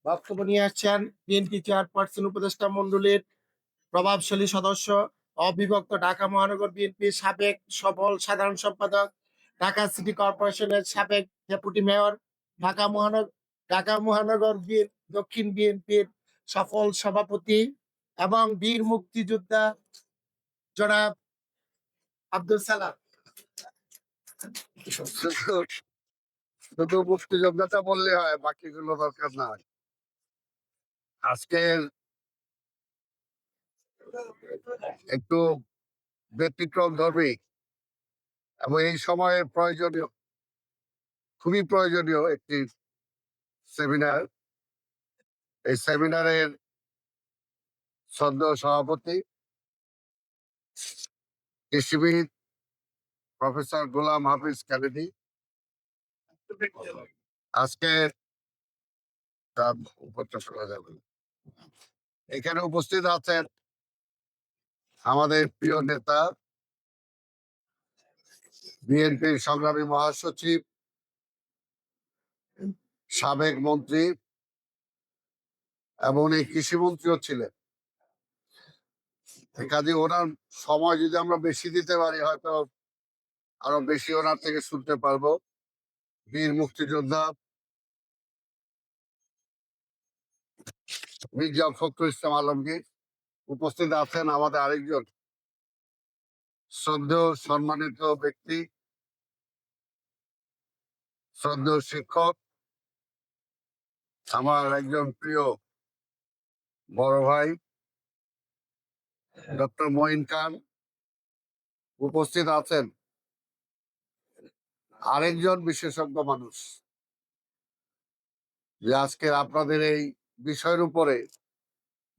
বক্তব্য নিয়ে আসছেন বিএনপি চেয়ারপারসন উপদেষ্টা মণ্ডলীর প্রভাবশালী সদস্য, অবিভক্ত ঢাকা মহানগর বিএনপির সাবেক সফল সাধারণ সম্পাদক, ঢাকা সিটি কর্পোরেশনের সাবেক ডেপুটি মেয়র, ঢাকা মহানগর ঢাকা মহানগর দক্ষিণ বিএনপির সফল সভাপতি এবং বীর মুক্তিযোদ্ধা জনাব আব্দুল সালাম। শুধু শুধু মুক্তিযোদ্ধাটা বললে হয়, বাকিগুলো দরকার না। আজকে একটু ব্যতিক্রম ধর্মী এবং এই সময়ে প্রয়োজনীয়, খুবই প্রয়োজনীয় একটি সেমিনার। এই সেমিনারের শ্রদ্ধেয় সভাপতি কৃষিবিদ প্রফেসর গোলাম হাফিজ কানেদি আজকে তার উপস্থিত করা যাবে। এখানে উপস্থিত আছেন আমাদের প্রিয় নেতা, বিএনপির সংগ্রামী মহাসচিব, সাবেক মন্ত্রী এবং এই কৃষিমন্ত্রীও ছিলেন। কাজে ওনার সময় যদি আমরা বেশি দিতে পারি, হয়তো আরো বেশি ওনার থেকে শুনতে পারবো। বীর মুক্তিযোদ্ধা মির্জা ফখরুল ইসলাম আলমগীর উপস্থিত আছেন। আমাদের আরেকজন শ্রদ্ধেয় সম্মানিত ব্যক্তি, শ্রদ্ধেয় শিক্ষক, আমার একজন প্রিয় বড় ভাই ডক্টর মঈন খান উপস্থিত আছেন। আরেকজন বিশেষজ্ঞ মানুষ যে আজকে আপনাদের এই বিষয়ের উপরে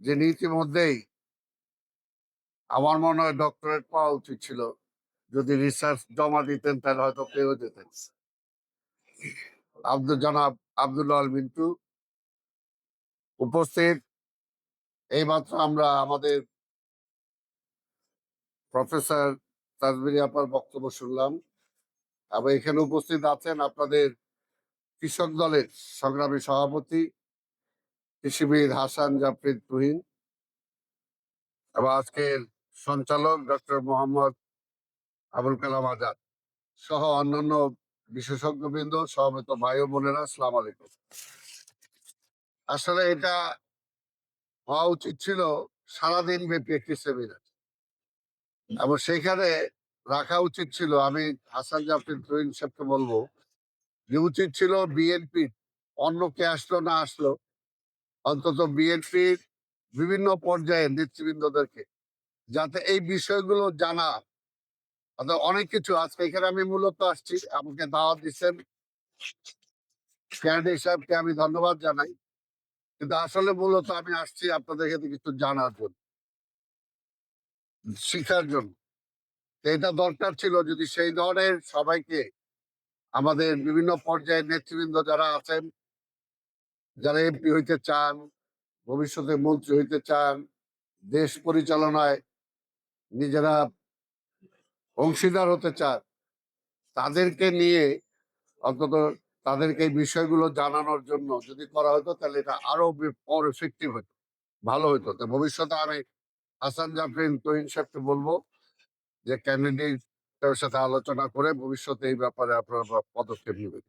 যে ইতিমধ্যেই আমার মনে হয় ডক্টরেট পাওয়া উচিত ছিল। যদি রিসার্চ জমা দিতেন তাহলে হয়তো পেয়েও যেতেন। জনাব আব্দুল্লাহ আল মিন্টু উপস্থিত। এইমাত্র আমরা আমাদের প্রফেসর তাজবিরি আপার বক্তব্য শুনলাম এবং এখানে উপস্থিত আছেন আপনাদের কৃষক দলের সংগ্রামী সভাপতি কৃষিবিদ হাসান জাফরিদ তুহিন এবং আজকের সঞ্চালক ডক্টর মোহাম্মদ আবুল কালাম আজাদ সহ অন্যান্য বিশেষজ্ঞবৃন্দ, সমবেত ভাই ও বোনেরা, আসসালামু আলাইকুম। আসলে এটা হওয়া উচিত ছিল সারাদিন ব্যাপী একটি সেমিনার এবং সেখানে রাখা উচিত ছিল, আমি হাসান জাফরিদ তুহিন সাহেবকে বলবো যে উচিত ছিল বিএনপির অন্য কে আসলো না আসলো, অন্তত বিএনপির বিভিন্ন পর্যায়ে নেতৃবৃন্দদেরকে, যাতে এই বিষয়গুলো জানা। অনেক কিছু আজকে এখানে আমি মূলত আসছি, আমাকে দাওয়াত দিচ্ছেন ক্যান্ডি সাহেবকে আমি ধন্যবাদ জানাই, কিন্তু আসলে মূলত আমি আসছি আপনাদের কাছে কিছু জানার জন্য, শিখার জন্য। এটা দরকার ছিল যদি সেই ধরনের সবাইকে, আমাদের বিভিন্ন পর্যায়ের নেতৃবৃন্দ যারা আছেন, যারা এমপি হইতে চান, ভবিষ্যতে মন্ত্রী হইতে চান, দেশ পরিচালনায় নিজেরা অংশীদার হতে চান, তাদেরকে নিয়ে অন্তত তাদেরকে এই বিষয়গুলো জানানোর জন্য যদি করা হতো তাহলে এটা আরো more effective হতো, ভালো হতো। তো ভবিষ্যতে আমি হাসান জাফরিন তুহিন সাহেবকে বলবো যে ক্যান্ডিডেটের সাথে আলোচনা করে ভবিষ্যতে এই ব্যাপারে আপনারা পদক্ষেপ নেবেন।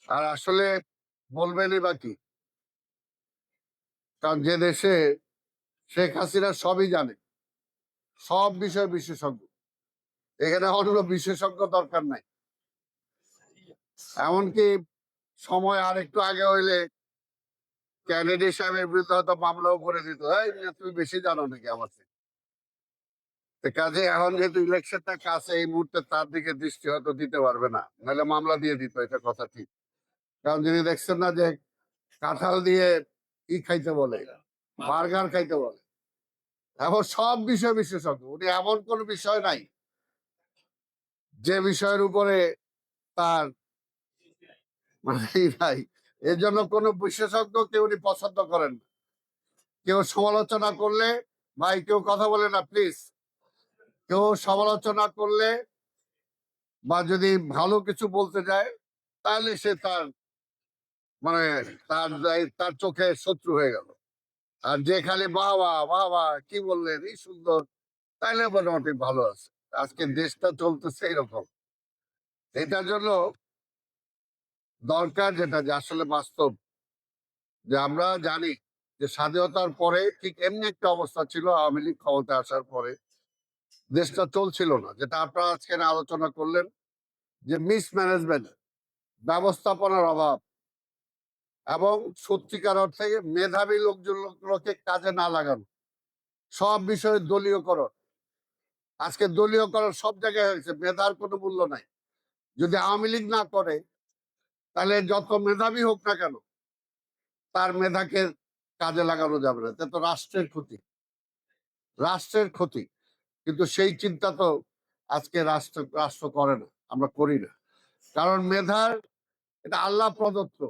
আর আসলে বলবেনই বা কি, কারণ যে দেশে শেখ হাসিনা সবই জানে, সব বিষয় বিশেষজ্ঞ, এখানে অন্য বিশেষজ্ঞ দরকার নাই। এমনকি সময় আর একটু আগে হইলে ক্যান্ডিডেট সাহেবের বিরুদ্ধে হয়তো মামলাও করে দিত, এই মিয়া তুমি বেশি জানো নাকি আমার থেকে। কাজে এখন যেহেতু ইলেকশনটা কাছে, এই মুহূর্তে তার দিকে দৃষ্টি হয়তো দিতে পারবে না, নাহলে মামলা দিয়ে দিত, এটা কথা ঠিক। কারণ যিনি দেখছেন না যে কাঁঠাল দিয়ে কি খাইতে বলে, বার্গার খাইতে বলে, এখন সব বিষয় বিশেষজ্ঞ উনি। এমন কোন বিষয় নাই যে বিষয়ের উপরে তার মানে নাই। এর জন্য কোন বিশেষজ্ঞকে উনি পছন্দ করেন না। কেউ সমালোচনা করলে, ভাই কেউ কথা বলে না প্লিজ, কেউ সমালোচনা করলে বা যদি ভালো কিছু বলতে যায় তাহলে সে তার মানে তার চোখে শত্রু হয়ে গেল। আর যে খালি বাবা বাবা কি বললেন এই সুন্দর, তাইলে মোটামুটি ভালো আছে। আজকে দেশটা চলতেছে এরকম। এটার জন্য দরকার যেটা, যে আসলে বাস্তব, যে আমরা জানি যে স্বাধীনতার পরে ঠিক এমনি একটা অবস্থা ছিল, আওয়ামী লীগ ক্ষমতা আসার পরে দেশটা চলছিল না, যেটা আপনারা আজকে আলোচনা করলেন, যে মিসম্যানেজমেন্ট, ব্যবস্থাপনার অভাব, এবং সত্যিকার অর্থে মেধাবী লোকজনকে কাজে না লাগানো, সব বিষয়ে দলীয়করণ। আজকে দলীয়করণ সব জায়গায় হয়েছে, মেধার কোনো মূল্য নাই। যদি আওয়ামী লীগ না করে, তাহলে যত মেধাবী হোক না কেন, তার মেধাকে কাজে লাগানো যাবে না। তো রাষ্ট্রের ক্ষতি, রাষ্ট্রের ক্ষতি। কিন্তু সেই চিন্তা তো আজকে রাষ্ট্র করে না, আমরা করি না। কারণ মেধার, এটা আল্লাহ প্রদত্ত,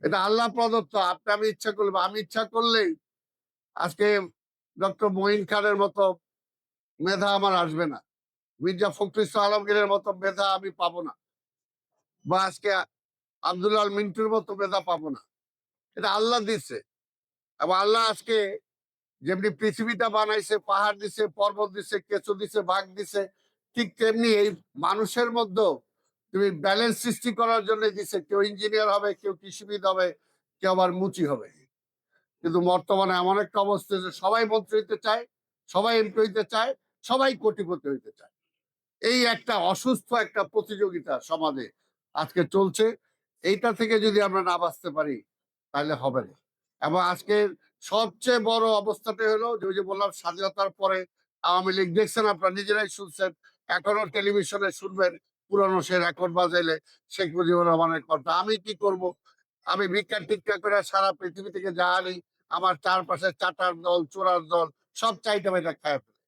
এটা আল্লাহ প্রদত্ত। আমি ইচ্ছা করলে, আমি ইচ্ছা করলেই আজকে ডক্টর মঈন খানের মতো মেধা আমার আসবে না, মির্জা ফখরুল ইসলাম আলমগীরের মতো মেধা আমি পাবো না, বা আজকে আব্দুল্লাহ মিন্টুর মতো মেধা পাবো না। এটা আল্লাহ দিচ্ছে। এবং আল্লাহ আজকে যেমনি পৃথিবীটা বানাইছে, পাহাড় দিছে, পর্বত দিছে, কেঁচো দিছে, বাঘ দিছে, ঠিক তেমনি এই মানুষের মধ্যেও তুমি ব্যালেন্স সৃষ্টি করার জন্য দিছে। কেউ ইঞ্জিনিয়ার হবে, কেউ কৃষিবিদ হবে, কেউ আবার মুচি হবে। কিন্তু বর্তমানে এমন একটা অবস্থা যে সবাই মন্ত্রী হইতে চায়, সবাই এমপি হইতে চায়, সবাই কোটিপতি হইতে চায়। এই একটা অসুস্থ একটা প্রতিযোগিতা সমাজে আজকে চলছে। এইটা থেকে যদি আমরা না বাঁচতে পারি, তাহলে হবে না। এবং আজকের সবচেয়ে বড় অবস্থাটা হলো যে, ওই যে বললাম স্বাধীনতার পরে আওয়ামী লীগ, দেখছেন আপনারা নিজেরাই শুনছেন, এখনো টেলিভিশনে শুনবেন পুরানো সে রেকর্ড বাজাইলে শেখ মুজিবুর রহমানের কথা। আমি কি করব, আমি ভিক্ষা টিক্ষা করে সারা পৃথিবী থেকে যা আনি, আমার চারপাশে চাটার দল, চোরার দল সব চাইটা বাইটা খায় ফেলে।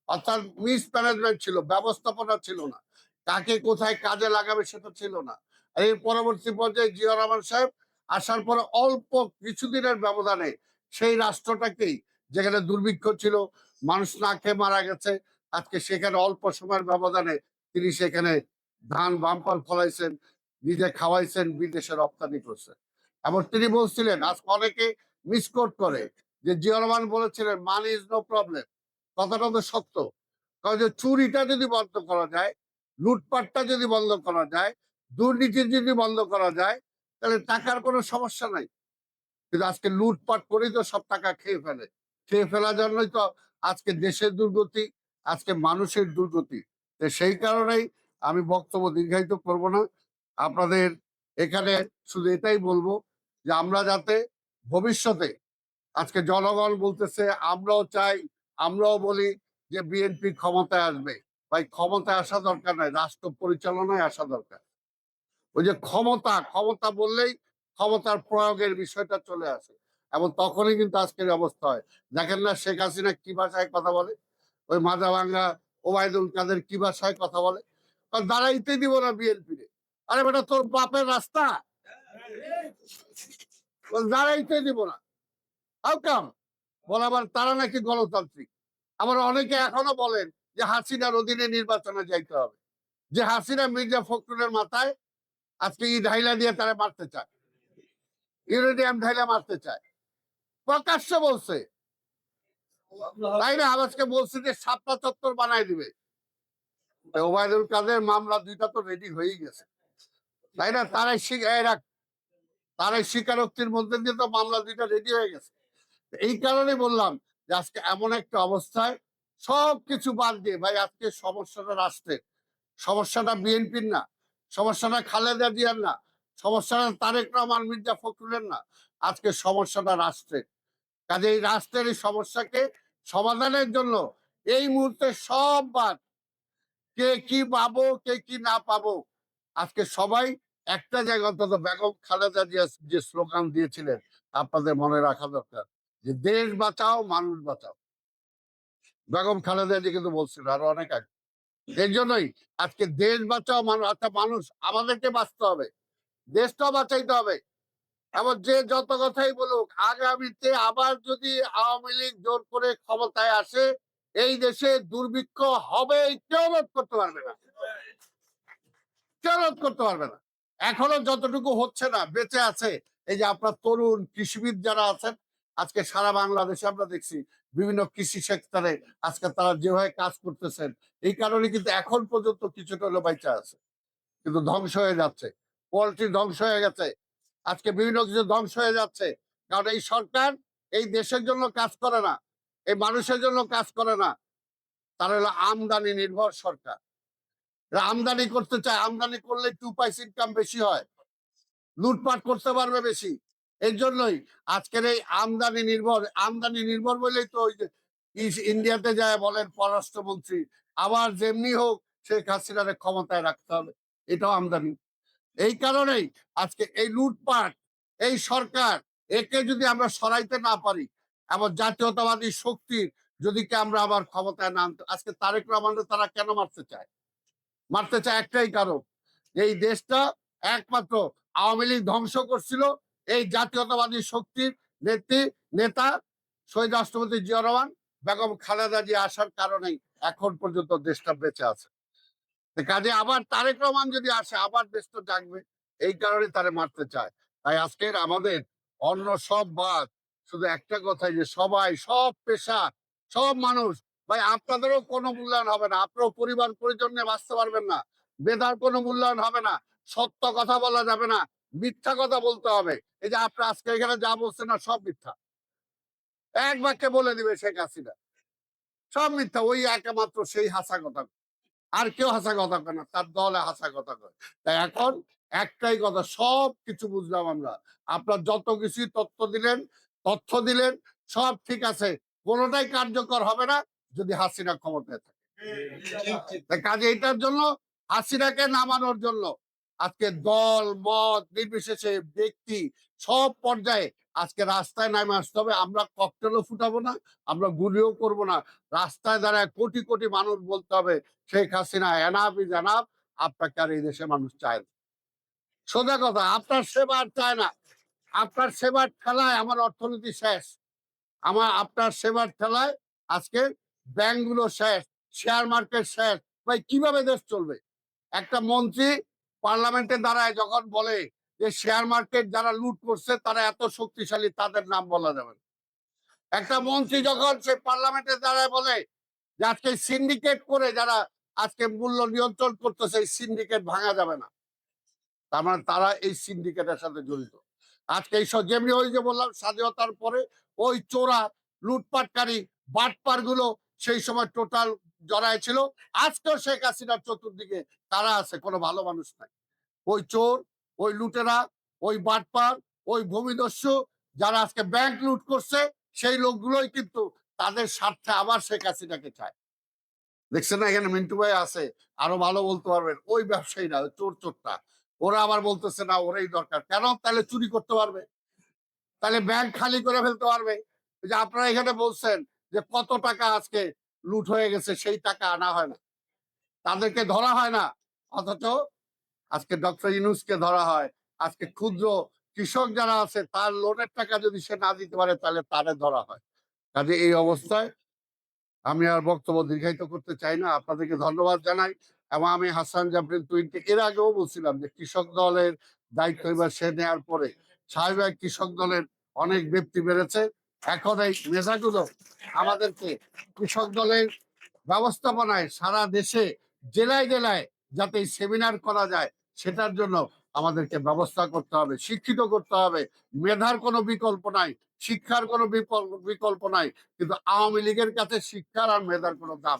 অর্থাৎ মিসম্যানেজমেন্ট ছিল, ব্যবস্থাপনা ছিল না, কাকে কোথায় কাজে লাগাবে সেটা ছিল না। এর পরবর্তী পর্যায়ে জিয়া রহমান সাহেব আসার পরে অল্প কিছুদিনের ব্যবধানে সেই রাষ্ট্রটাকেই, যেখানে দুর্ভিক্ষ ছিল, মানুষ না খেয়ে মারা গেছে, আজকে সেখানে অল্প সময়ের ব্যবধানে তিনি সেখানে ধান বাম্পার ফলাইছেন, নিজে খাওয়াইছেন, বিদেশে রপ্তানি করছেন। এবং তিনি বলছিলেন, আজ অনেকে মিসকোট করে, যে জিয়া রহমান বলেছিলেন মানি ইজ নো প্রবলেম। কথাটা তো সত্য। কারণ যে চুরিটা যদি বন্ধ করা যায়, লুটপাটটা যদি বন্ধ করা যায়, দুর্নীতি যদি বন্ধ করা যায়, তাহলে টাকার কোনো সমস্যা নাই। কিন্তু আজকে লুটপাট করেই তো সব টাকা খেয়ে ফেলে। খেয়ে ফেলার জন্যই তো আজকে দেশের দুর্গতি, আজকে মানুষের দুর্গতি। তো সেই কারণেই আমি বক্তব্য দীর্ঘায়িত করব না। আপনাদের এখানে শুধু এটাই বলবো, যে আমরা যাতে ভবিষ্যতে, আজকে জনগণ বলতেছে, আমরাও চাই, আমরাও বলি যে বিএনপি ক্ষমতায় আসবে। ভাই, ক্ষমতায় আসা দরকার নাই, রাষ্ট্র পরিচালনায় আসা দরকার। ওই যে ক্ষমতা, ক্ষমতা বললেই ক্ষমতার প্রয়োগের বিষয়টা চলে আসে, এবং তখনই কিন্তু আজকের অবস্থা হয়। দেখেন না শেখ হাসিনা কি ভাষায় কথা বলে, ওই মাজা ভাঙ্গা ওবায়দুল কাদের কি ভাষায় কথা বলে, দাঁড়াইতে দিব না বিএনপি রে। আরে বেটা, তোর বাপের রাস্তা, দাঁড়াইতে দিব না। How come? বলে আবার তারা নাকি গণতান্ত্রিক। আবার অনেকে এখনো বলেন যে হাসিনার অধীনে নির্বাচনে যাইতে হবে, যে হাসিনা মির্জা ফখরুলের মাথায় আজকে ই ঢাইলা দিয়ে তারা মারতে চায়, ইউরেনিয়াম ঢাইলা মারতে চায়, প্রকাশ্য বলছে। তাই না? আজকে বলছে যে সাতটা চত্বর বানাই দিবে। ওবায়দুল কাদের মামলা দুইটা তো রেডি হয়েই গেছে, তাই না? তারাই স্বীকারোক্তির মধ্যে দিয়ে তো মামলা দুইটা রেডি হয়ে গেছে। এই কারণে বললাম যে আজকে এমন একটা অবস্থায় সবকিছু বাদ দিয়ে, ভাই আজকে সমস্যাটা রাষ্ট্রের, সমস্যাটা বিএনপির না, সমস্যাটা খালেদা জিয়ার না, সমস্যাটা তারেক রহমান মির্জা ফখরুলের না, আজকে সমস্যাটা রাষ্ট্রের। কাজে এই রাষ্ট্রের এই সমস্যাকে সমাধানের জন্য এই মুহূর্তে সব বাদ, কে কি পাবো কে কি না পাবো, আজকে সবাই একটা জায়গায়, অন্তত বেগম খালেদা জিয়া যে স্লোগান দিয়েছিলেন, আপনাদের মনে রাখা দরকার, যে দেশ বাঁচাও মানুষ বাঁচাও। বেগম খালেদা জিয়া কিন্তু বলছিল আরো অনেক আগে। এর জন্যই আজকে দেশ বাঁচাও মানুষ, আচ্ছা মানুষ আমাদেরকে বাঁচতে হবে, দেশটাও বাঁচাইতে হবে। এমন যে যত কথাই বলুক, আগামীতে আবার যদি আওয়ামী লীগ জোর করে ক্ষমতায় আসে, এই দেশে দুর্ভিক্ষ হবে, কেউ রোধ করতে পারবে না, কেউ রোধ করতে পারবে না। এখনো যতটুকু হচ্ছে না বেঁচে আছে, এই যে আপনার তরুণ কৃষিবিদ যারা আছেন, আজকে সারা বাংলাদেশে আমরা দেখছি বিভিন্ন কৃষি সেক্টরে আজকে তারা যেভাবে কাজ করতেছেন, এই কারণে কিন্তু এখন পর্যন্ত কিছুটা হলো বাইচা আছে, কিন্তু ধ্বংস হয়ে যাচ্ছে। পোল্ট্রি ধ্বংস হয়ে গেছে, আজকে বিভিন্ন কিছু ধ্বংস হয়ে যাচ্ছে। কারণ এই সরকার এই দেশের জন্য কাজ করে না, এই মানুষের জন্য কাজ করে না, তারা হলো আমদানি নির্ভর সরকার। এরা আমদানি করতে চায়, আমদানি করলে 2 পয়সা ইনকাম বেশি হয়, লুটপাট করতে পারবে বেশি। এর জন্যই আজকের এই আমদানি নির্ভর বলেই তো ওই যে ইন্ডিয়াতে যায় বলেন পররাষ্ট্রমন্ত্রী, আবার যেমনি হোক শেখ হাসিনারে ক্ষমতায় রাখতে হবে, এটাও আমদানি। এই কারণেই আজকে এই লুটপাট, এই সরকার, একে যদি আমরা সরাইতে না পারি, এমন জাতীয়তাবাদী শক্তির যদি আমরা আবার ক্ষমতায় না আনতে, আজকে তারেক রহমানকে তারা কেন মারতে চায়? মারতে চায় একটাই কারণ, এই দেশটা একমাত্র আওয়ামী লীগ ধ্বংস করছিল, এই জাতীয়তাবাদী শক্তির নেতা শহীদ রাষ্ট্রপতি জিয়া রহমান, বেগম খালেদা জিয়া আসার কারণেই এখন পর্যন্ত দেশটা বেঁচে আছে। কাজে আবার তারেক রহমান যদি আসে আবার দেশটা জাগবে, এই কারণে তারে মারতে চায়। তাই আজকের আমাদের অন্য সব বাদ, শুধু একটা কথাই যে সবাই, সব পেশা, সব মানুষ, ভাই আপনাদেরও কোনো মূল্যায়ন হবে না, আপনারও পরিবার পরিজন নিয়ে বাঁচতে পারবেন না, বেদার কোনো মূল্যায়ন হবে না, সত্য কথা বলা যাবে না, মিথ্যা কথা বলতে হবে। এই যে আপনি আজকে এখানে যা বলছেন না সব মিথ্যা, এক বাক্যে বলে দিবে শেখ হাসিনা, সব মিথ্যা। ওই একমাত্র সেই হাসা কথা, আর কেউ হাসা কথা কয় না, তার দলে হাসা কথা কয়। তাই এখন একটাই কথা, সব কিছু বুঝলাম আমরা, আপনার যত কিছু তথ্য দিলেন সব ঠিক আছে, কোনোটাই কার্যকর হবে না যদি হাসিনা ক্ষমতায় থাকে। তাই কাজে এটার জন্য, হাসিনাকে নামানোর জন্য আজকে দল মত নির্বিশেষে ব্যক্তি সব পর্যায়ে আজকে রাস্তায় নামে আসতে হবে। আমরা ককটেলও ফুটাবো না, আমরা গুলিও করব না, রাস্তায় দাঁড়ায় কোটি কোটি মানুষ বলতে হবে Sheikh Hasina enough is enough, আপনাকে আর এই দেশে মানুষ চায় না। সোজা কথা, আপনার সেবা আর চায় না, আপনার সেবার ঠেলায় আমার অর্থনীতি শেষ, আপনার সেবার ঠেলায় আজকে ব্যাংকগুলো শেষ, শেয়ার মার্কেট শেষ। ভাই কিভাবে দেশ চলবে? একটা মন্ত্রী পার্লামেন্টে দাঁড়ায় যখন বলে যে শেয়ার মার্কেট যারা লুট করছে তারা এত শক্তিশালী, তাদের নাম বলা যাবে না। একটা মন্ত্রী যখন সে পার্লামেন্টে দাঁড়ায় বলে যে আজকে সিন্ডিকেট করে যারা আজকে মূল্য নিয়ন্ত্রণ করতেছে, এই সিন্ডিকেট ভাঙা যাবে না, তার মানে তারা এই সিন্ডিকেটের সাথে জড়িত। আজকে এইসব যেমনি ওই যে বললাম স্বাধীনতার পরে ওই চোরা লুটপাটকারী বাটপার গুলো সেই সময় টোটাল জড়ায় ছিল, আজকেও শেখ হাসিনার চতুর্দিকে তারা আছে, কোনো ভালো মানুষ নাই। ওই চোর, ওই লুটেরা, ওই বাটপার, ওই ভূমিদস্যু যারা আজকে ব্যাংক লুট করছে, সেই লোকগুলোই কিন্তু তাদের স্বার্থে আবার শেখ হাসিনাকে চায়। দেখছেন না এখানে মিন্টু ভাই আছে, আরো ভালো বলতে পারবেন, ওই ব্যবসায়ীরা, ওই চোরটা, ওরা আবার বলতেছে না ওরাই দরকার। কেন? তাহলে চুরি করতে পারবে, তাহলে ব্যাংক খালি করে ফেলতে পারবে। যে আপনারা এখানে বলছেন যে কত টাকা আজকে লুট হয়ে গেছে, সেই টাকা আনা হয় না, তাদেরকে ধরা হয় না, অথচ আজকে ডক্টর ইউনূসকে ধরা হয়। আজকে ক্ষুদ্র কৃষক যারা আছে তার লোনের টাকা যদি সে না দিতে পারে তাহলে তারে ধরা হয়। কাজে এই অবস্থায় আমি আর বক্তব্য দীর্ঘায়িত করতে চাই না, আপনাদেরকে ধন্যবাদ জানাই। এবং আমি হাসান জাফরিন টুইনকে এর আগেও বলছিলাম যে কৃষক দলের দায়িত্ব এবার সে নেওয়ার পরে স্বাভাবিক কৃষক দলের অনেক ব্যক্তি বেড়েছে, এখন এই মেধাগুলো আমাদেরকে কৃষক দলের ব্যবস্থাপনায় সারা দেশে জেলায় জেলায় যাতে সেমিনার করা যায়, সেটার জন্য আমাদেরকে ব্যবস্থা করতে হবে, শিক্ষিত করতে হবে। মেধার কোনো বিকল্প নাই, শিক্ষার কোনো বিকল্প নাই, কিন্তু আওয়ামী লীগের কাছে শিক্ষার আর মেধার কোনো দাম।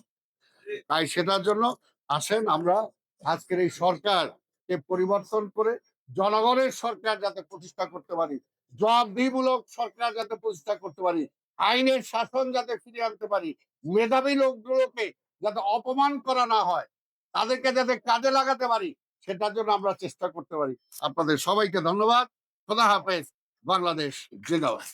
তাই সেটার জন্য আসেন আমরা আজকের এই সরকারকে পরিবর্তন করে জনগণের সরকার যাতে প্রতিষ্ঠা করতে পারি, জবাবদিহিমূলক সরকার যাতে প্রতিষ্ঠা করতে পারি, আইনের শাসন যাতে ফিরিয়ে আনতে পারি, মেধাবী লোকগুলোকে যাতে অপমান করা না হয়, তাদেরকে যাতে কাজে লাগাতে পারি, সেটার জন্য আমরা চেষ্টা করতে পারি। আপনাদের সবাইকে ধন্যবাদ। খোদা হাফেজ। বাংলাদেশ জিন্দাবাদ।